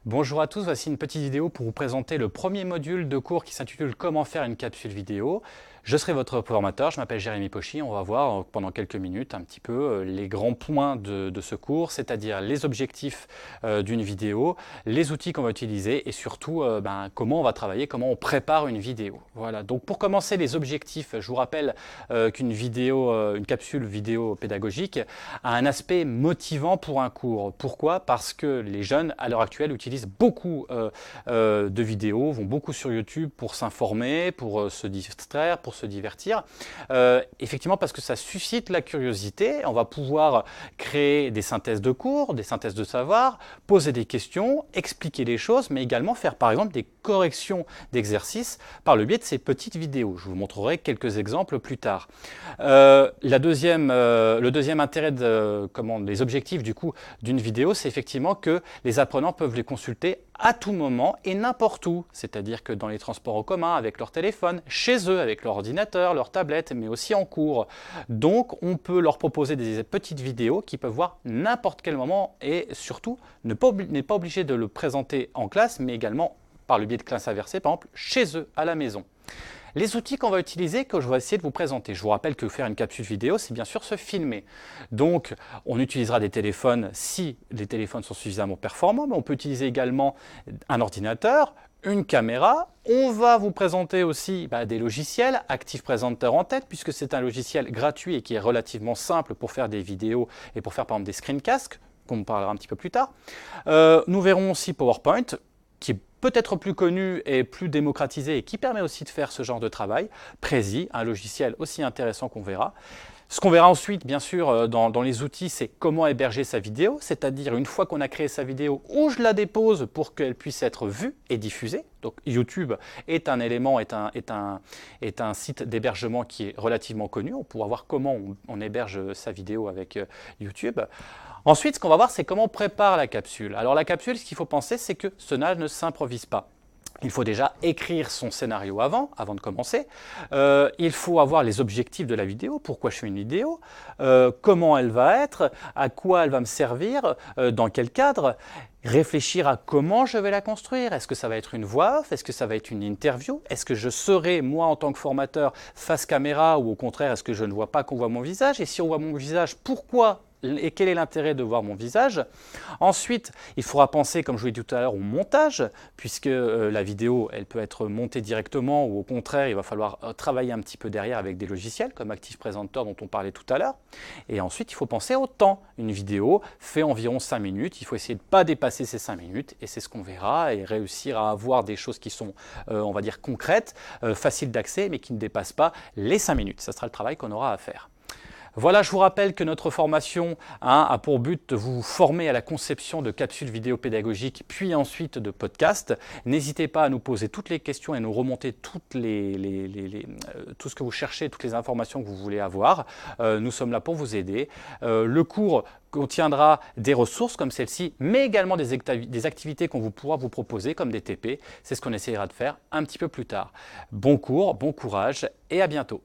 Bonjour à tous, voici une petite vidéo pour vous présenter le premier module de cours qui s'intitule Comment faire une capsule vidéo. Je serai votre formateur, je m'appelle Jérémy Pochy. On va voir pendant quelques minutes un petit peu les grands points de ce cours, c'est-à-dire les objectifs d'une vidéo, les outils qu'on va utiliser et surtout comment on va travailler, comment on prépare une vidéo. Voilà, donc pour commencer les objectifs, je vous rappelle qu'une vidéo, une capsule vidéo pédagogique a un aspect motivant pour un cours. Pourquoi? Parce que les jeunes à l'heure actuelle utilisent beaucoup de vidéos, vont beaucoup sur YouTube pour s'informer, pour se distraire, pour se divertir. Effectivement parce que ça suscite la curiosité, on va pouvoir créer des synthèses de cours, des synthèses de savoir, poser des questions, expliquer les choses, mais également faire par exemple des corrections d'exercices par le biais de ces petites vidéos. Je vous montrerai quelques exemples plus tard. Le deuxième intérêt, les objectifs du coup d'une vidéo, c'est effectivement que les apprenants peuvent les consulter à tout moment et n'importe où. C'est-à-dire que dans les transports en commun, avec leur téléphone, chez eux, avec leur ordinateur, leur tablette, mais aussi en cours. Donc, on peut leur proposer des petites vidéos qu'ils peuvent voir n'importe quel moment et surtout, n'est pas obligé de le présenter en classe, mais également par le biais de classes inversées, par exemple, chez eux, à la maison. Les outils qu'on va utiliser, que je vais essayer de vous présenter. Je vous rappelle que faire une capsule vidéo, c'est bien sûr se filmer. Donc, on utilisera des téléphones si les téléphones sont suffisamment performants, mais on peut utiliser également un ordinateur, une caméra. On va vous présenter aussi des logiciels, Active Presenter en tête, puisque c'est un logiciel gratuit et qui est relativement simple pour faire des vidéos et pour faire par exemple des screencasts, qu'on parlera un petit peu plus tard. Nous verrons aussi PowerPoint, qui est peut-être plus connu et plus démocratisé et qui permet aussi de faire ce genre de travail. Prezi, un logiciel aussi intéressant qu'on verra. Ce qu'on verra ensuite, bien sûr, dans les outils, c'est comment héberger sa vidéo, c'est-à-dire une fois qu'on a créé sa vidéo, où je la dépose pour qu'elle puisse être vue et diffusée. Donc YouTube est un élément, est un site d'hébergement qui est relativement connu. On pourra voir comment on héberge sa vidéo avec YouTube. Ensuite, ce qu'on va voir, c'est comment on prépare la capsule. Alors la capsule, ce qu'il faut penser, c'est que cela ne s'improvise pas. Il faut déjà écrire son scénario avant de commencer. Il faut avoir les objectifs de la vidéo, pourquoi je fais une vidéo, comment elle va être, à quoi elle va me servir, dans quel cadre. Réfléchir à comment je vais la construire. Est-ce que ça va être une voix off? Est-ce que ça va être une interview? Est-ce que je serai, moi, en tant que formateur, face caméra ou au contraire, est-ce que je ne vois pas qu'on voit mon visage? Et si on voit mon visage, pourquoi et quel est l'intérêt de voir mon visage? Ensuite, il faudra penser, comme je vous l'ai dit tout à l'heure, au montage, puisque la vidéo, elle peut être montée directement ou au contraire, il va falloir travailler un petit peu derrière avec des logiciels comme Active Presenter dont on parlait tout à l'heure. Et ensuite, il faut penser au temps. Une vidéo fait environ 5 minutes. Il faut essayer de ne pas dépasser ces 5 minutes et c'est ce qu'on verra et réussir à avoir des choses qui sont, on va dire, concrètes, faciles d'accès, mais qui ne dépassent pas les 5 minutes. Ce sera le travail qu'on aura à faire. Voilà, je vous rappelle que notre formation a pour but de vous former à la conception de capsules vidéo pédagogiques, puis ensuite de podcasts. N'hésitez pas à nous poser toutes les questions et nous remonter tout ce que vous cherchez, toutes les informations que vous voulez avoir. Nous sommes là pour vous aider. Le cours contiendra des ressources comme celle-ci, mais également des activités qu'on pourra vous proposer comme des TP. C'est ce qu'on essaiera de faire un petit peu plus tard. Bon cours, bon courage et à bientôt.